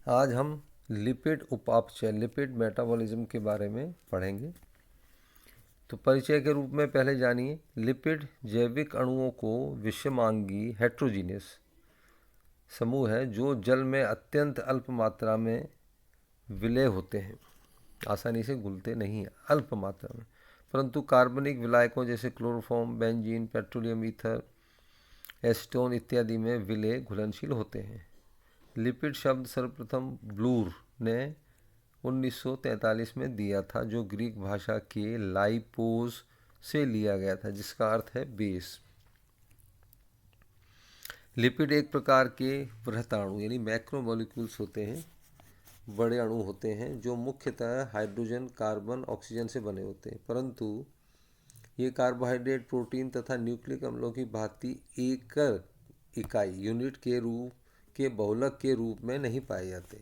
आज हम लिपिड उपापचय लिपिड मेटाबॉलिज्म के बारे में पढ़ेंगे। तो परिचय के रूप में पहले जानिए, लिपिड जैविक अणुओं को विषमांगी हेट्रोजीनियस समूह है जो जल में अत्यंत अल्प मात्रा में विलय होते हैं, आसानी से घुलते नहीं हैं अल्प मात्रा में, परंतु कार्बनिक विलायकों जैसे chloroform, benzene, petroleum ether, acetone इत्यादि में विलय घुलनशील होते हैं। लिपिड शब्द सर्वप्रथम ब्लूर ने 1943 में दिया था, जो ग्रीक भाषा के लाइपोस से लिया गया था, जिसका अर्थ है बेस। लिपिड एक प्रकार के वृहताणु यानी मैक्रोमोलिक्यूल्स होते हैं, बड़े अणु होते हैं जो मुख्यतः हाइड्रोजन, कार्बन, ऑक्सीजन से बने होते हैं, परंतु ये कार्बोहाइड्रेट, प्रोटीन तथा न्यूक्लिक अम्लों की भांति एकल इकाई यूनिट के बहुलक के रूप में नहीं पाए जाते।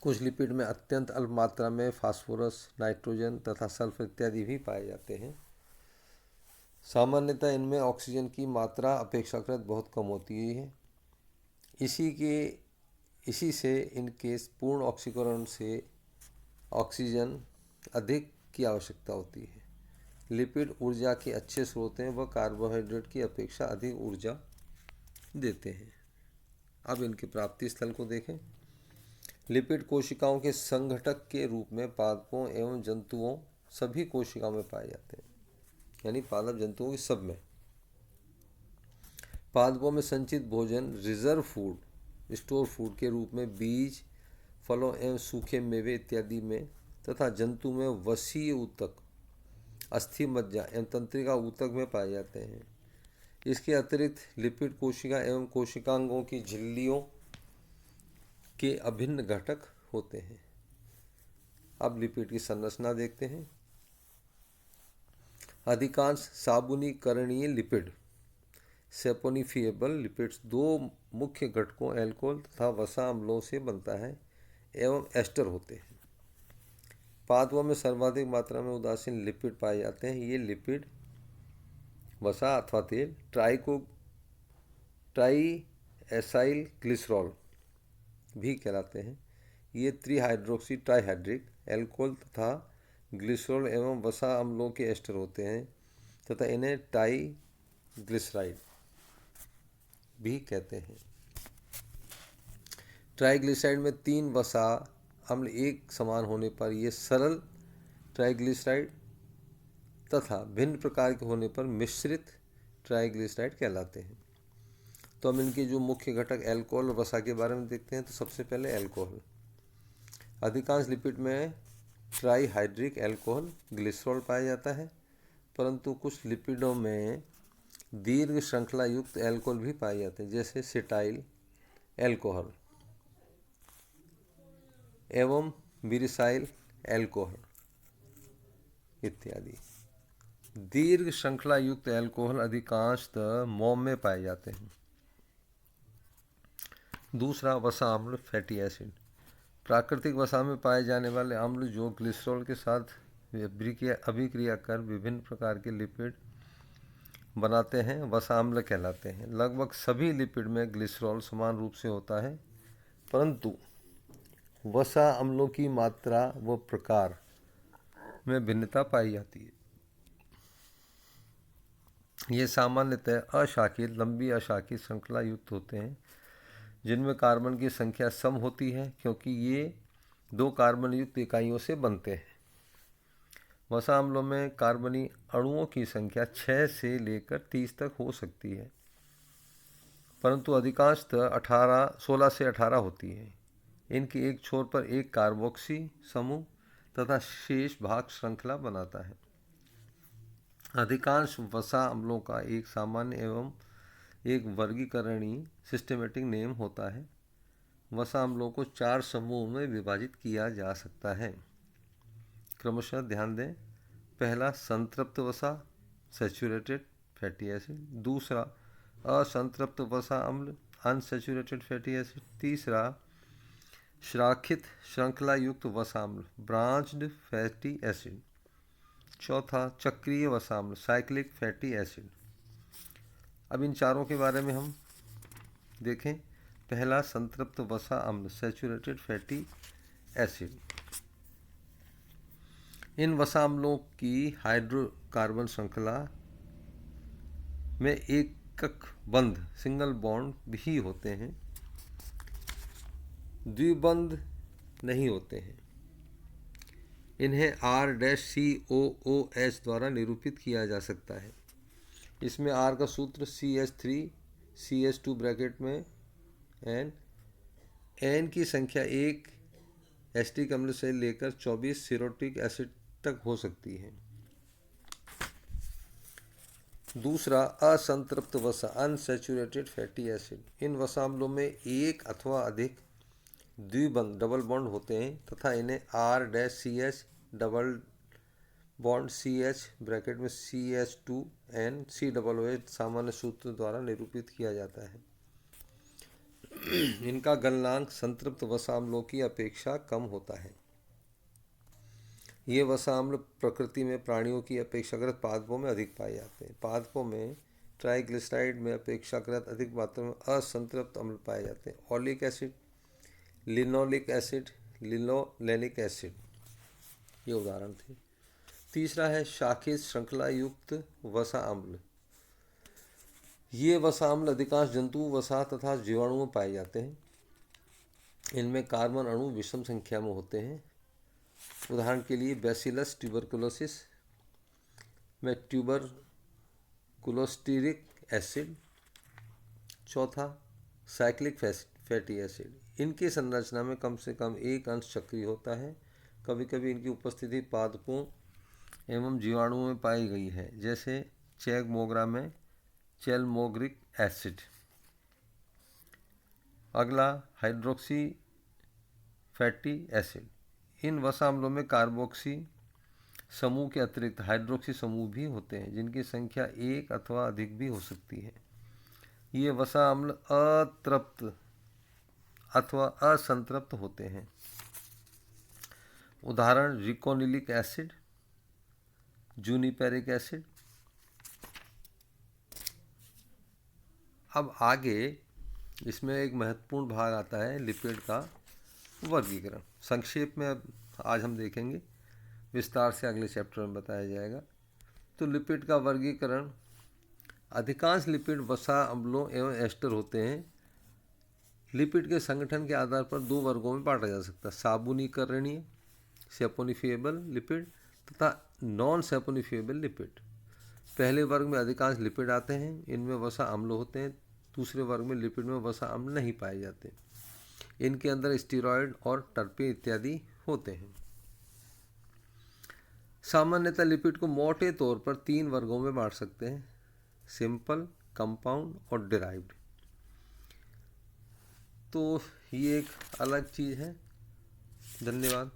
कुछ लिपिड में अत्यंत अल्प मात्रा में फास्फोरस, नाइट्रोजन तथा सल्फर इत्यादि भी पाए जाते हैं। सामान्यतः इनमें ऑक्सीजन की मात्रा अपेक्षाकृत बहुत कम होती है। इसी से इनके पूर्ण ऑक्सीकरण से ऑक्सीजन अधिक की आवश्यकता होती है। लिपिड ऊर्जा के अच्छे स्रोत हैं, वह कार्बोहाइड्रेट की अपेक्षा अधिक ऊर्जा देते हैं। अब इनके प्राप्ति स्थल को देखें। लिपिड कोशिकाओं के संघटक के रूप में पादपों एवं जंतुओं सभी कोशिकाओं में पाए जाते हैं, यानी पादप जंतुओं के सब में। पादपों में संचित भोजन रिजर्व फूड, स्टोर फूड के रूप में बीज, फलों एवं सूखे मेवे इत्यादि में, तथा जंतु में वसीय ऊतक, अस्थि मज्जा एवं तंत्रिका ऊतक में पाए जाते हैं। इसके अतिरिक्त लिपिड कोशिका एवं कोशिकांगों की झिल्लियों के अभिन्न घटक होते हैं। अब लिपिड की संरचना देखते हैं। अधिकांश साबुनीकरणीय लिपिड सेपोनिफिएबल लिपिड्स दो मुख्य घटकों एल्कोहल तथा वसा अम्लों से बनता है एवं एस्टर होते हैं। पादपों में सर्वाधिक मात्रा में उदासीन लिपिड पाए जाते हैं। ये लिपिड वसा अथवा तेल ट्राई एसाइल ग्लिसरॉल भी कहलाते हैं। ये त्रिहाइड्रोक्सी ट्राइहाइड्रिक एल्कोहल तथा ग्लिसरॉल एवं वसा अम्लों के एस्टर होते हैं तथा इन्हें टाई ग्लिसराइड भी कहते हैं। ट्राइग्लिसराइड में 3 वसा अम्ल एक समान होने पर ये सरल ट्राइग्लिसराइड तथा भिन्न प्रकार के होने पर मिश्रित ट्राइग्लिसराइड कहलाते हैं। तो हम इनके जो मुख्य घटक एल्कोहल और वसा के बारे में देखते हैं। तो सबसे पहले एल्कोहल। अधिकांश लिपिड में ट्राइहाइड्रिक एल्कोहल ग्लिसरॉल पाया जाता है, परंतु कुछ लिपिडों में दीर्घ श्रृंखला युक्त एल्कोहल भी पाए जाते हैं, जैसे सिटाइल एल्कोहल एवं विरिसाइल एल्कोहल इत्यादि। दीर्घ श्रृंखला युक्त एल्कोहल अधिकांशतः मोम में पाए जाते हैं। दूसरा, वसा अम्ल फैटी एसिड। प्राकृतिक वसा में पाए जाने वाले अम्ल जो ग्लिसरॉल के साथ अभिक्रिया कर विभिन्न प्रकार के लिपिड बनाते हैं, वसा अम्ल कहलाते हैं। लगभग सभी लिपिड में ग्लिसरॉल समान रूप से होता है, परंतु वसा अम्लों की मात्रा व प्रकार में भिन्नता पाई जाती है। ये सामान्यतः अशाखित लंबी अशाखित श्रृंखला युक्त होते हैं, जिनमें कार्बन की संख्या सम होती है, क्योंकि ये 2 कार्बन युक्त इकाइयों से बनते हैं। वसा अम्लों में कार्बनी अणुओं की संख्या 6 से लेकर 30 तक हो सकती है, परंतु अधिकांशतः 16 से 18 होती है। इनके एक छोर पर एक कार्बोक्सी समूह तथा शेष भाग श्रृंखला बनाता है। अधिकांश वसा अम्लों का एक सामान्य एवं एक वर्गीकरणीय सिस्टेमेटिक नेम होता है। वसा अम्लों को 4 समूहों में विभाजित किया जा सकता है। क्रमशः ध्यान दें। पहला, संतृप्त वसा सैचुरेटेड फैटी एसिड। दूसरा, असंतृप्त वसा अम्ल अनसैचुरेटेड फैटी एसिड। तीसरा, श्राखित श्रृंखला युक्त वसा अम्ल ब्रांच्ड फैटी एसिड। चौथा, चक्रीय वसा अम्ल साइक्लिक फैटी एसिड। अब इन चारों के बारे में हम देखें। पहला संतृप्त वसा अम्ल सैचुरेटेड फैटी एसिड। इन वसा अम्लों की हाइड्रोकार्बन श्रृंखला में एकक बंध सिंगल बॉन्ड भी होते हैं, द्विबंध नहीं होते हैं। इन्हें R-COOH द्वारा निरूपित किया जा सकता है। इसमें R का सूत्र CH3CH2 ब्रैकेट में N की संख्या 1 एसिटिक अम्ल से लेकर 24 सिरोटिक एसिड तक हो सकती है। दूसरा, असंतृप्त वसा अनसैचुरेटेड फैटी एसिड। इन वसा अम्लों में एक अथवा अधिक द्विबंध डबल बॉन्ड होते हैं तथा इन्हें R-CH double bond CH bracket में CH2N COOH सामान्य सूत्र द्वारा निरूपित किया जाता है। इनका गलनांक संतृप्त वसा अम्लों की अपेक्षा कम होता है। ये वसा अम्ल प्रकृति में प्राणियों की अपेक्षाकृत पादपों में अधिक पाए जाते हैं। पादपों में ट्राइग्लिसराइड में अपेक्षाकृत अधिक मात्रा में असंतृप्त अम्ल पाए जाते हैं। Oleic acid, linoleic acid, linolenic acid ये उदाहरण थे। तीसरा है शाखित श्रृंखला युक्त वसा अम्ल। ये वसा अम्ल अधिकांश जंतु, वसा तथा जीवाणुओं में पाए जाते हैं। इनमें कार्बन अणु विषम संख्या में होते हैं। उदाहरण के लिए बैसिलस ट्यूबरकुलोसिस में ट्यूबरकुलोस्टिरिक एसिड। चौथा, साइक्लिक फैटी एसिड। इनकी संरचना में कम से कम एक अंश चक्रीय होता है। कभी कभी इनकी उपस्थिति पादपों एवं जीवाणुओं में पाई गई है, जैसे चैगमोग्रा में चेलमोग्रिक एसिड। अगला, हाइड्रोक्सी फैटी एसिड। इन वसा अम्लों में कार्बोक्सी समूह के अतिरिक्त हाइड्रोक्सी समूह भी होते हैं, जिनकी संख्या एक अथवा अधिक भी हो सकती है। ये वसा अम्ल अतृप्त अथवा असंतृप्त होते हैं। उदाहरण रिकोनिलिक एसिड, जूनिपेरिक एसिड। अब आगे इसमें एक महत्वपूर्ण भाग आता है लिपिड का वर्गीकरण। संक्षेप में अब आज हम देखेंगे, विस्तार से अगले चैप्टर में बताया जाएगा। तो लिपिड का वर्गीकरण, अधिकांश लिपिड वसा अम्लों एवं एस्टर होते हैं। लिपिड के संगठन के आधार पर दो वर्गों में बांटा जा सकता है, साबुनीकरणीय सैपोनिफिएबल लिपिड तथा नॉन सैपोनिफिएबल लिपिड। पहले वर्ग में अधिकांश लिपिड आते हैं, इनमें वसा अम्ल होते हैं। दूसरे वर्ग में लिपिड में वसा अम्ल नहीं पाए जाते। इनके अंदर स्टीरॉयड और टर्पेन इत्यादि होते हैं। सामान्यतः लिपिड को मोटे तौर पर 3 वर्गों में बांट सकते हैं, सिंपल, कंपाउंड और डिराइव्ड। तो ये एक अलग चीज़ है। धन्यवाद।